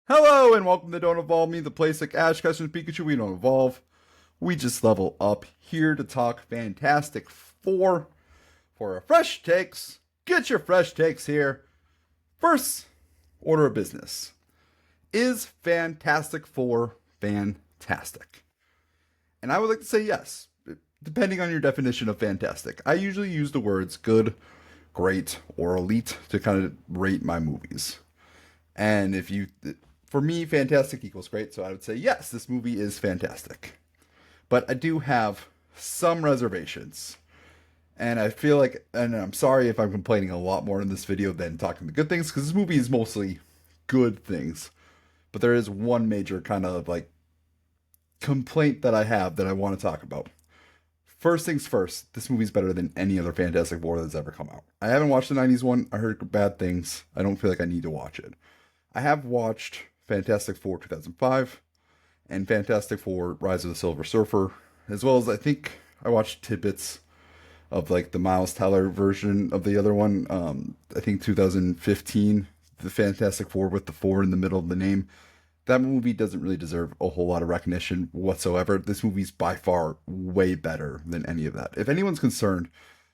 Hello and welcome to Don't Evolve Me, the place like Ash, Questions, Pikachu, we don't evolve. We just level up here to talk Fantastic Four for our fresh takes. Get your fresh takes here. First order of business. Is Fantastic Four fantastic? And I would like to say yes, depending on your definition of fantastic. I usually use the words good, great, or elite to kind of rate my movies. And if you, for me, fantastic equals great. So I would say, yes, this movie is fantastic. But I do have some reservations. And I feel like, and I'm sorry if I'm complaining a lot more in this video than talking the good things, because this movie is mostly good things. But there is one major kind of like complaint that I have that I want to talk about. First things first, this movie's better than any other Fantastic Four that's ever come out. I haven't watched the 90s one. I heard bad things. I don't feel like I need to watch it. I have watched Fantastic Four 2005 and Fantastic Four Rise of the Silver Surfer, as well as I think I watched tidbits of like the Miles Teller version of the other one. I think 2015, the Fantastic Four with the four in the middle of the name. That movie doesn't really deserve a whole lot of recognition whatsoever. This movie's by far way better than any of that. If anyone's concerned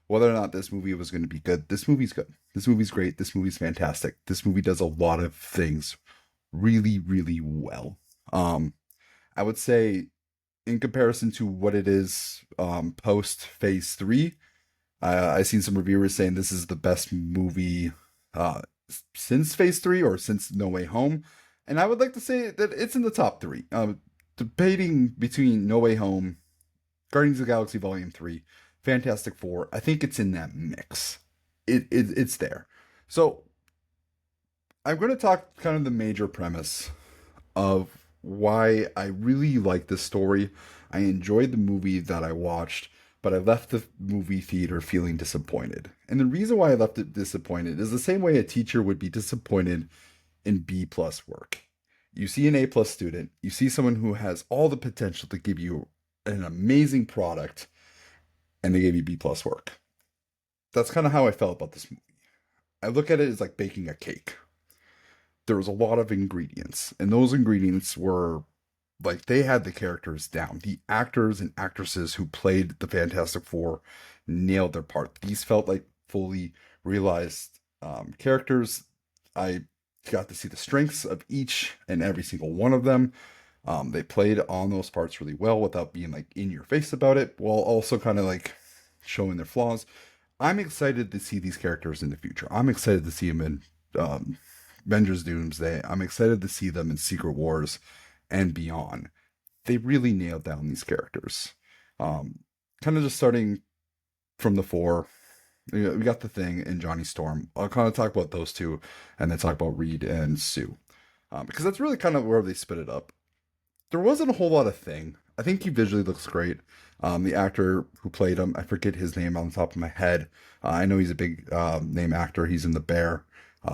whether or not this movie was going to be good, this movie's good. This movie's great. This movie's fantastic. This movie does a lot of things really, really well. I would say, in comparison to what it is post Phase 3, I've seen some reviewers saying this is the best movie uh, since Phase 3 or since No Way Home. And I would like to say that it's in the top three. Debating between No Way Home, Guardians of the Galaxy Volume 3, Fantastic Four, I think it's in that mix. It's there. So I'm going to talk kind of the major premise of why I really like this story. I enjoyed the movie that I watched, but I left the movie theater feeling disappointed. And the reason why I left it disappointed is the same way a teacher would be disappointed in B plus work. You see an A plus student, you see someone who has all the potential to give you an amazing product, and they gave you B plus work. That's kind of how I felt about this movie. I look at it as like baking a cake. There was a lot of ingredients, and those ingredients were like they had the characters down. The actors and actresses who played the Fantastic Four nailed their part. These felt like fully realized characters. I got to see the strengths of each and every single one of them. They played on those parts really well without being like in your face about it, while also kind of like showing their flaws. I'm excited to see these characters in the future. I'm excited to see them in Avengers Doomsday. I'm excited to see them in Secret Wars and beyond. They really nailed down these characters. Kind of just starting from the four. We got the Thing and Johnny Storm. I'll kind of talk about those two and then talk about Reed and Sue. Because that's really kind of where they split it up. There wasn't a whole lot of Thing. I think he visually looks great. The actor who played him, I forget his name on the top of my head. I know he's a big name actor. He's in The Bear.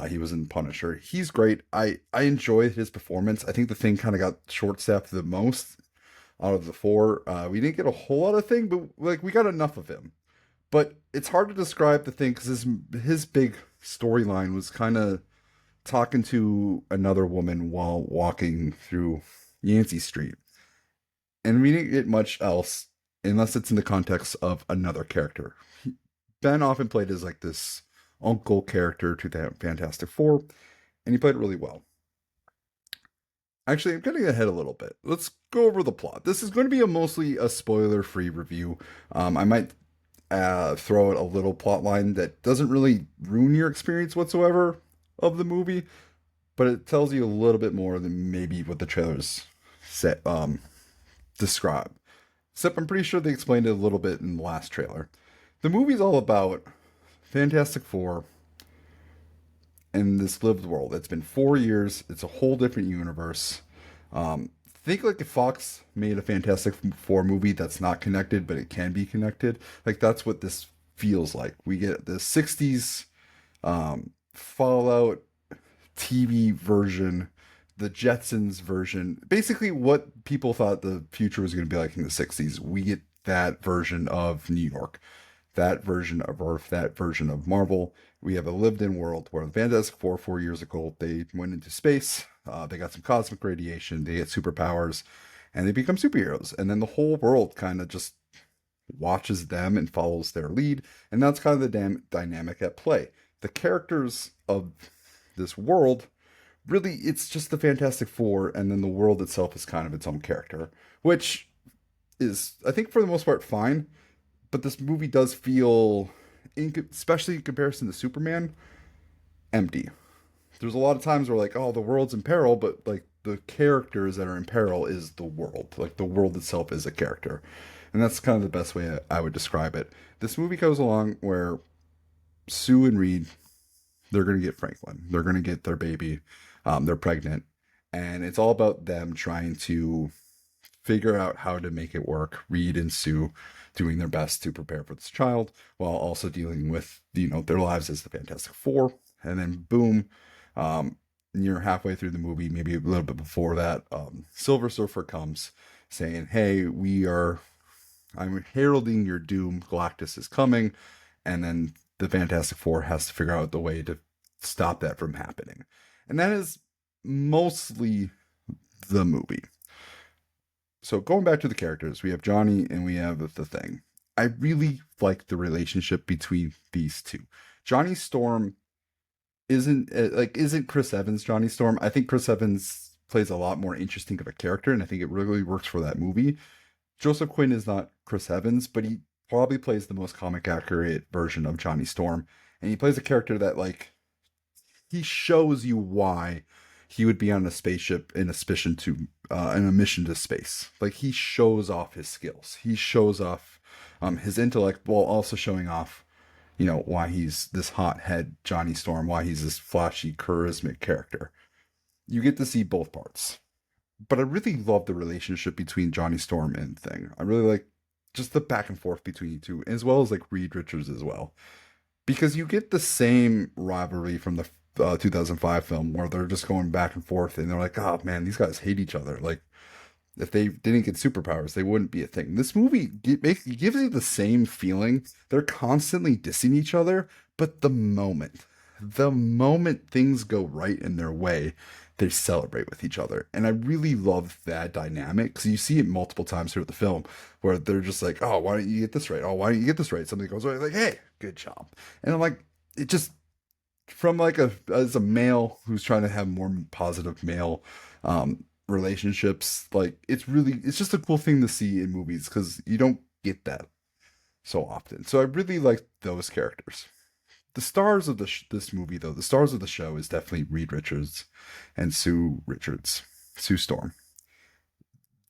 He was in Punisher. He's great. I enjoyed his performance. I think the Thing kind of got short-staffed the most out of the four. We didn't get a whole lot of Thing, but like we got enough of him. But it's hard to describe the Thing because his big storyline was kind of talking to another woman while walking through Yancey Street. And we didn't get much else unless it's in the context of another character. Ben often played as like this uncle character to the Fantastic Four, and he played it really well. Actually, I'm getting ahead a little bit. Let's go over the plot. This is going to be mostly a spoiler-free review. I might throw out a little plot line that doesn't really ruin your experience whatsoever of the movie, but it tells you a little bit more than maybe what the trailers set, describe. Except I'm pretty sure they explained it a little bit in the last trailer. The movie's all about Fantastic Four in this lived world. It's been 4 years. It's a whole different universe. Think like if Fox made a Fantastic Four movie that's not connected, but it can be connected. Like that's what this feels like. We get the 60s Fallout TV version, the Jetsons version. Basically what people thought the future was going to be like in the 60s. We get that version of New York. that version of Earth, that version of Marvel. We have a lived-in world where the Fantastic Four, 4 years ago, they went into space. They got some cosmic radiation. They get superpowers, and they become superheroes. And then the whole world kind of just watches them and follows their lead. And that's kind of the dynamic at play. The characters of this world, really, it's just the Fantastic Four, and then the world itself is kind of its own character, which is, I think, for the most part, fine. But this movie does feel, especially in comparison to Superman, empty. There's a lot of times where, like, oh, the world's in peril, but like the characters that are in peril is the world. Like the world itself is a character, and that's kind of the best way I would describe it. This movie goes along where Sue and Reed, they're gonna get Franklin. They're gonna get their baby. They're pregnant, and it's all about them trying to figure out how to make it work. Reed and Sue doing their best to prepare for this child while also dealing with, their lives as the Fantastic Four. And then boom, near halfway through the movie, maybe a little bit before that, Silver Surfer comes saying, "Hey, I'm heralding your doom. Galactus is coming," and then the Fantastic Four has to figure out the way to stop that from happening. And that is mostly the movie. So going back to the characters, we have Johnny and we have the Thing. I really like the relationship between these two. Johnny Storm isn't Chris Evans Johnny Storm. I think Chris Evans plays a lot more interesting of a character, and I think it really works for that movie. Joseph Quinn is not Chris Evans, but he probably plays the most comic accurate version of Johnny Storm, and he plays a character that, like, he shows you why he would be on a spaceship in a mission to space. Like, he shows off his skills. He shows off his intellect while also showing off, why he's this hothead Johnny Storm, why he's this flashy, charismatic character. You get to see both parts. But I really love the relationship between Johnny Storm and Thing. I really like just the back and forth between you two, as well as like Reed Richards as well. Because you get the same rivalry from the 2005 film where they're just going back and forth and they're like, oh man, these guys hate each other. Like, if they didn't get superpowers, they wouldn't be a thing. This movie gives you the same feeling. They're constantly dissing each other, but the moment things go right in their way, they celebrate with each other. And I really love that dynamic because you see it multiple times throughout the film where they're just like, oh, why don't you get this right? Oh, why don't you get this right? Something goes right, like, hey, good job. And I'm like, it just, from like as a male who's trying to have more positive male relationships, like, it's just a cool thing to see in movies because you don't get that so often. So I really like those characters. The stars of this movie, though, the stars of the show is definitely Reed Richards and Sue Storm.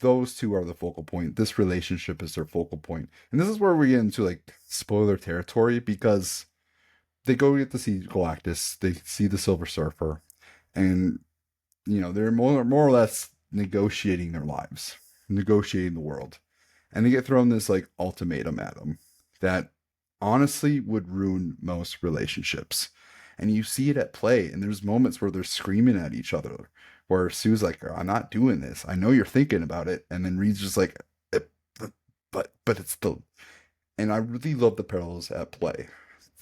Those two are the focal point. This relationship is their focal point. And this is where we get into like spoiler territory because they go get to see Galactus, they see the Silver Surfer, and they're more or less negotiating their lives, negotiating the world. And they get thrown this like ultimatum at them that honestly would ruin most relationships. And you see it at play, and there's moments where they're screaming at each other, where Sue's like, I'm not doing this. I know you're thinking about it. And then Reed's just like, but it's the, and I really love the parallels at play.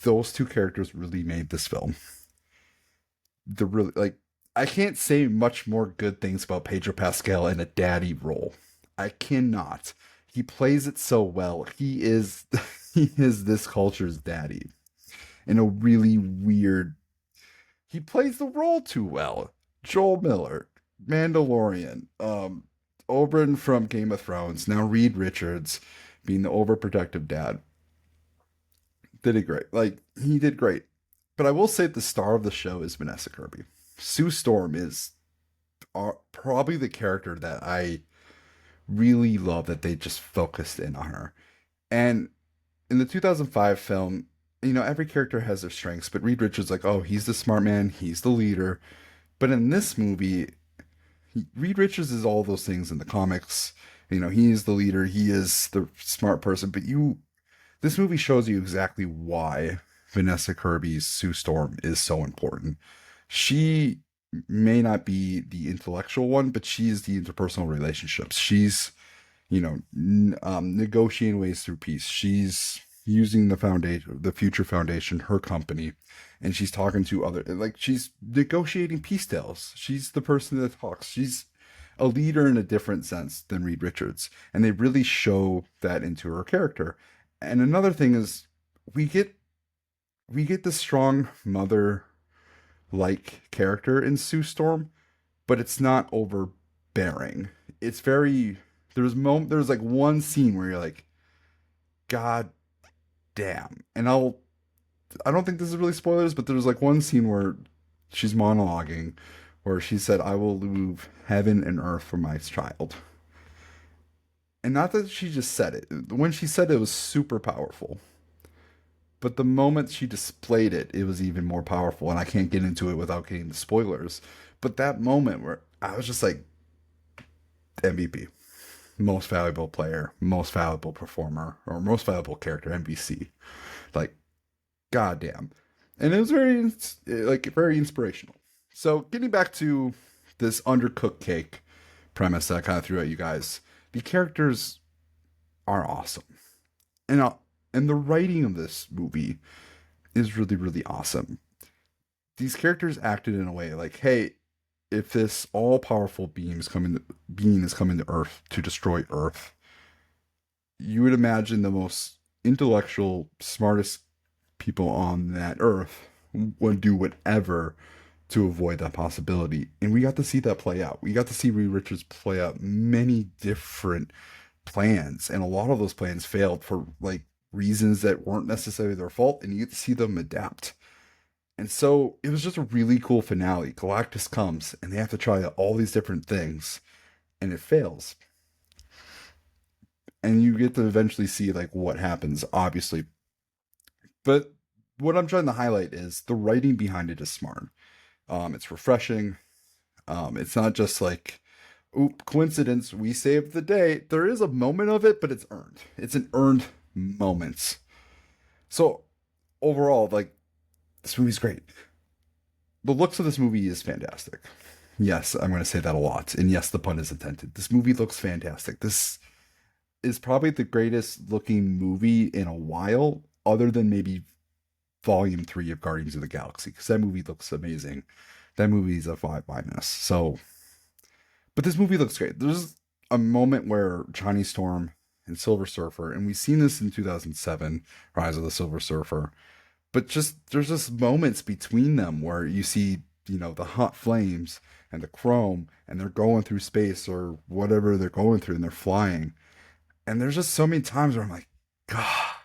Those two characters really made this film. The really, like, I can't say much more good things about Pedro Pascal in a daddy role. I cannot. He plays it so well. He is he is this culture's daddy in a really weird. He plays the role too well. Joel Miller, Mandalorian, Oberyn from Game of Thrones, now Reed Richards being the overprotective dad. Did it great. Like, he did great. But I will say the star of the show is Vanessa Kirby. Sue Storm is probably the character that I really love that they just focused in on her. And in the 2005 film, every character has their strengths, but Reed Richards, like, oh, he's the smart man, he's the leader. But in this movie, Reed Richards is all those things in the comics. He is the leader, he is the smart person, but this movie shows you exactly why Vanessa Kirby's Sue Storm is so important. She may not be the intellectual one, but she is the interpersonal relationships. She's, negotiating ways through peace. She's using the foundation, the Future Foundation, her company, and she's talking to other, like she's negotiating peace deals. She's the person that talks. She's a leader in a different sense than Reed Richards, and they really show that into her character. And another thing is, we get we get the strong mother like character in Sue Storm, but it's not overbearing. It's very there's like one scene where you're like, God damn. And I don't think this is really spoilers, but there's like one scene where she's monologuing where she said, I will move heaven and earth for my child. And not that she just said it. When she said it, it was super powerful. But the moment she displayed it, it was even more powerful. And I can't get into it without getting the spoilers. But that moment where I was just like, MVP, most valuable player, most valuable performer, or most valuable character, MVC. Like, goddamn. And it was very inspirational. So getting back to this undercooked cake premise that I kind of threw at you guys, the characters are awesome. And and the writing of this movie is really, really awesome. These characters acted in a way like, hey, if this all powerful being is coming to Earth to destroy Earth, you would imagine the most intellectual, smartest people on that Earth would do whatever to avoid that possibility. And we got to see that play out. We got to see Reed Richards play out many different plans, and a lot of those plans failed for like reasons that weren't necessarily their fault, and you get to see them adapt. And so it was just a really cool finale. Galactus comes and they have to try all these different things and it fails. And you get to eventually see like what happens, obviously. But what I'm trying to highlight is the writing behind it is smart. It's refreshing. It's not just like, oop, coincidence, we saved the day. There is a moment of it, but it's earned. It's an earned moment. So overall, like, this movie's great. The looks of this movie is fantastic. Yes, I'm going to say that a lot. And yes, the pun is intended. This movie looks fantastic. This is probably the greatest looking movie in a while, other than maybe Volume 3 of Guardians of the Galaxy, because that movie looks amazing. That movie is a 5 minus. So, but this movie looks great. There's a moment where Johnny Storm and Silver Surfer, and we've seen this in 2007, Rise of the Silver Surfer, but just there's just moments between them where you see, you know, the hot flames and the chrome, and they're going through space or whatever they're going through, and they're flying. And there's just so many times where I'm like, God,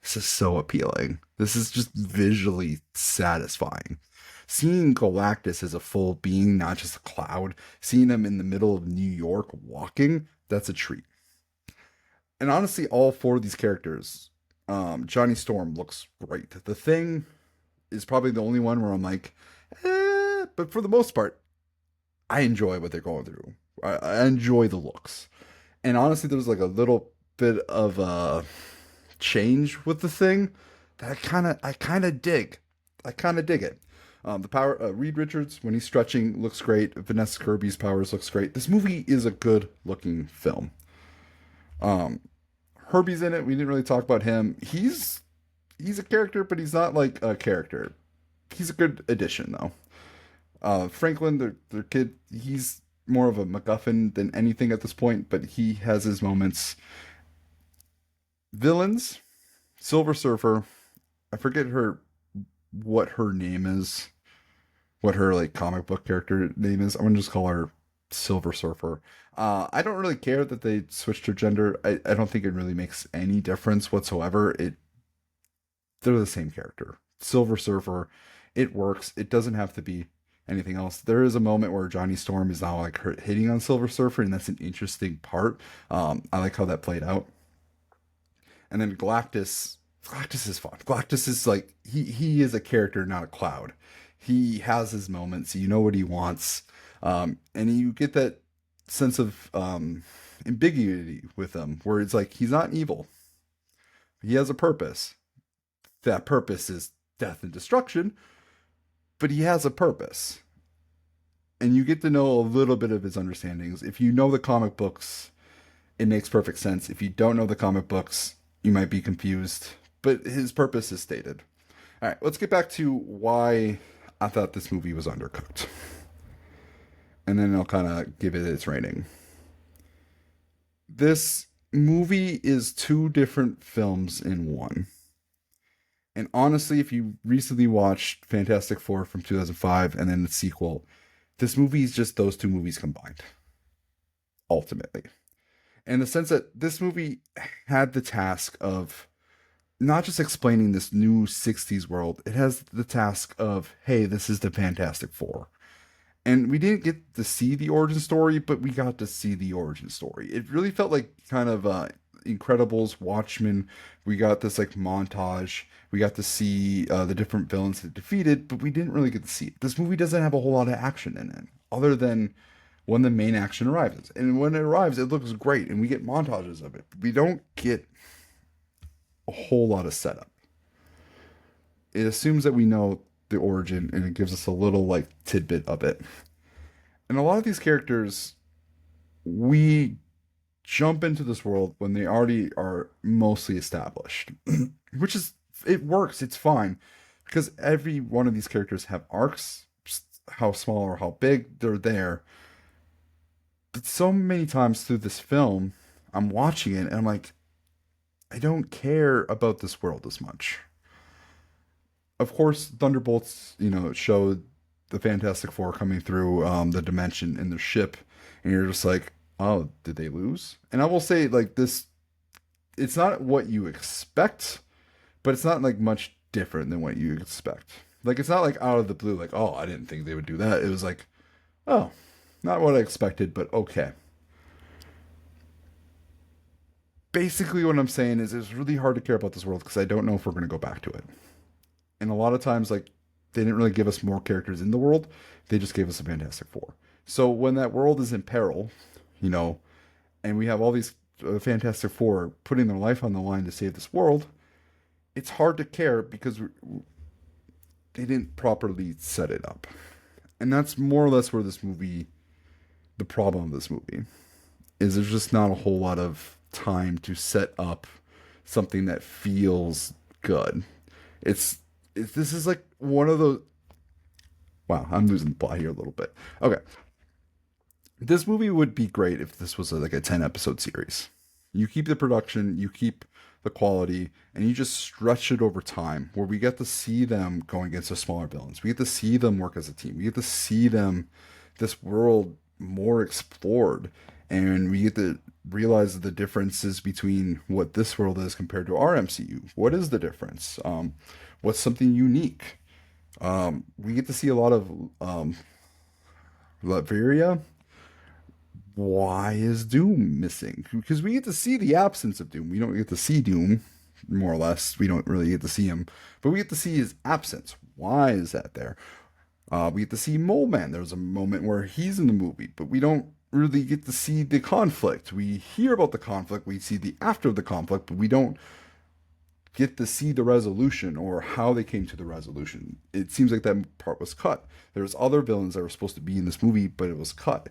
this is so appealing. This is just visually satisfying. Seeing Galactus as a full being, not just a cloud, seeing him in the middle of New York walking, that's a treat. And honestly, all four of these characters, Johnny Storm looks great. The Thing is probably the only one where I'm like, but for the most part, I enjoy what they're going through. I enjoy the looks. And honestly, there was like a little bit of a change with The Thing that I kind of dig. I kind of dig it. The power, Reed Richards when he's stretching looks great. Vanessa Kirby's powers looks great. This movie is a good looking film. Herbie's in it. We didn't really talk about him. He's a character, but he's not like a character. He's a good addition though. Franklin, their kid, he's more of a MacGuffin than anything at this point, but he has his moments. Villains, Silver Surfer. I forget what her name is, what her like comic book character name is. I'm gonna just call her Silver Surfer. I don't really care that they switched her gender. I don't think it really makes any difference whatsoever. They're the same character. Silver Surfer, it works. It doesn't have to be anything else. There is a moment where Johnny Storm is now like hitting on Silver Surfer, and that's an interesting part. I like how that played out. And then Galactus is fun. Galactus is like he is a character, not a cloud. He has his moments. You know what he wants, and you get that sense of ambiguity with him, where it's like he's not evil. He has a purpose. That purpose is death and destruction, but he has a purpose. And you get to know a little bit of his understandings. If you know the comic books, it makes perfect sense. If you don't know the comic books, you might be confused. but his purpose is stated. All right, let's get back to why I thought this movie was undercooked, and then I'll kind of give it its rating. This movie is two different films in one. And honestly, if you recently watched Fantastic Four from 2005 and then the sequel, this movie is just those two movies combined, ultimately. In the sense that this movie had the task of not just explaining this new 60s world, it has the task of, hey, this is the Fantastic Four. And we didn't get to see the origin story, but we got to see the origin story. It really felt like kind of Incredibles, Watchmen. We got this like montage. We got to see the different villains that defeated, but we didn't really get to see it. This movie doesn't have a whole lot of action in it, other than when the main action arrives. And when it arrives, it looks great, and we get montages of it. We don't get a whole lot of setup. It assumes that we know the origin, and it gives us a little like tidbit of it. And a lot of these characters, we jump into this world when they already are mostly established, which is, it works, it's fine, because every one of these characters have arcs, how small or how big, they're there. But so many times through this film, I'm watching it and I'm like, I don't care about this world as much. Of course, Thunderbolts, showed the Fantastic Four coming through the dimension in the ship, and you're just like, oh, did they lose? And I will say, like, this, it's not what you expect, but it's not like much different than what you expect. Like, it's not like out of the blue, like, oh, I didn't think they would do that. It was like, oh, not what I expected, but okay. Basically, what I'm saying is it's really hard to care about this world because I don't know if we're going to go back to it. And a lot of times, like, they didn't really give us more characters in the world. They just gave us a Fantastic Four. So when that world is in peril, and we have all these Fantastic Four putting their life on the line to save this world, it's hard to care because they didn't properly set it up. And that's more or less where the problem of this movie, is there's just not a whole lot of time to set up something that feels good. This is like one of those. Wow, I'm losing the plot here a little bit. Okay. This movie would be great if this was like a 10 episode series. You keep the production, you keep the quality, and you just stretch it over time where we get to see them going against the smaller villains. We get to see them work as a team. We get to see this world more explored, and we get to realize the differences between what this world is compared to our MCU. What is the difference? What's something unique? We get to see a lot of Latveria. Why is Doom missing? Because we get to see the absence of Doom. We don't get to see Doom, more or less. We don't really get to see him, but we get to see his absence. Why is that there? We get to see Mole Man. There's a moment where he's in the movie, but we don't really get to see the conflict. We hear about the conflict. We see the after of the conflict, but we don't get to see the resolution or how they came to the resolution. It seems like that part was cut. There's other villains that were supposed to be in this movie, but it was cut.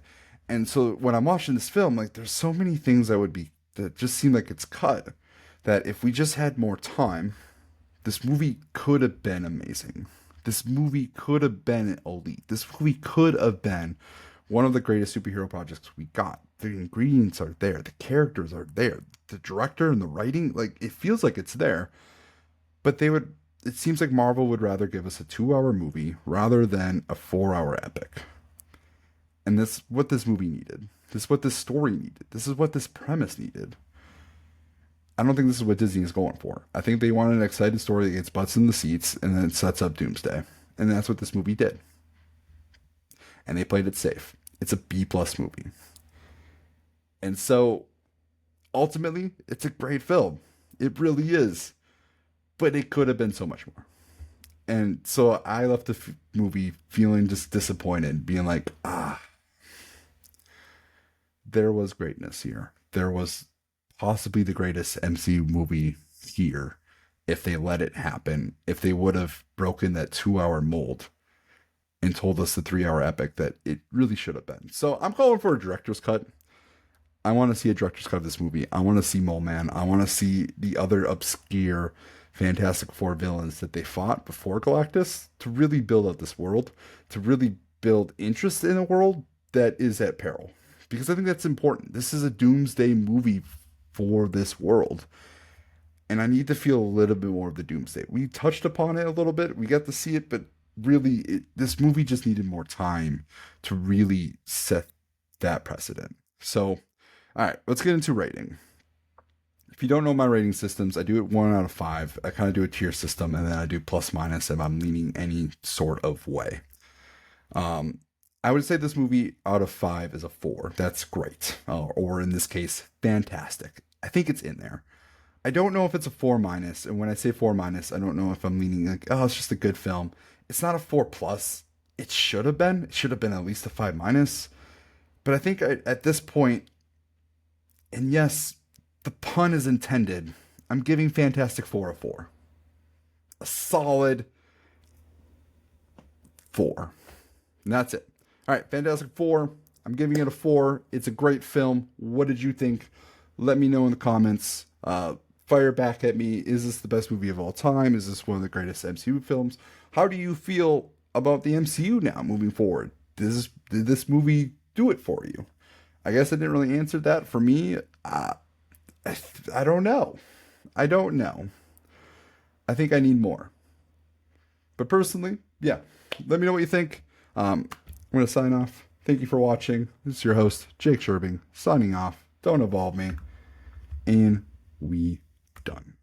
And so when I'm watching this film, like, there's so many things that just seem like it's cut, that if we just had more time, this movie could have been amazing. This movie could have been elite. This movie could have been one of the greatest superhero projects we got. The ingredients are there. The characters are there. The director and the writing, like, it feels like it's there. But it seems like Marvel would rather give us a 2-hour movie rather than a 4-hour epic. And this is what this movie needed. This is what this story needed. This is what this premise needed. I don't think this is what Disney is going for. I think they want an exciting story that gets butts in the seats and then sets up Doomsday. And that's what this movie did. And they played it safe. It's a B+ movie. And so, ultimately, it's a great film. It really is. But it could have been so much more. And so I left the movie feeling just disappointed, being like, there was greatness here. There was possibly the greatest MCU movie here if they let it happen, if they would have broken that 2-hour mold and told us the 3-hour epic that it really should have been. So I'm calling for a director's cut. I want to see a director's cut of this movie. I want to see Mole Man. I want to see the other obscure Fantastic Four villains that they fought before Galactus to really build up this world, to really build interest in a world that is at peril. Because I think that's important. This is a doomsday movie for this world. And I need to feel a little bit more of the doomsday. We touched upon it a little bit. We got to see it, but really, this movie just needed more time to really set that precedent. So, all right, let's get into rating. If you don't know my rating systems, I do it 1 out of 5. I kind of do a tier system, and then I do plus minus if I'm leaning any sort of way. I would say this movie out of 5 is a 4. That's great. Or in this case, fantastic. I think it's in there. I don't know if it's a 4 minus, and when I say 4 minus, I don't know if I'm leaning like, oh, it's just a good film. It's not a 4 plus. It should have been. It should have been at least a 5 minus. But I think at this point, and yes, the pun is intended, I'm giving Fantastic Four a 4. A solid 4. And that's it. All right, Fantastic Four. I'm giving it a 4. It's a great film. What did you think? Let me know in the comments. Fire back at me. Is this the best movie of all time? Is this one of the greatest MCU films? How do you feel about the MCU now moving forward? Did this movie do it for you? I guess I didn't really answer that. For me, I don't know. I don't know. I think I need more. But personally, yeah. Let me know what you think. I'm going to sign off. Thank you for watching. This is your host, Jake Sherbing, signing off. Don't evolve me. And we done.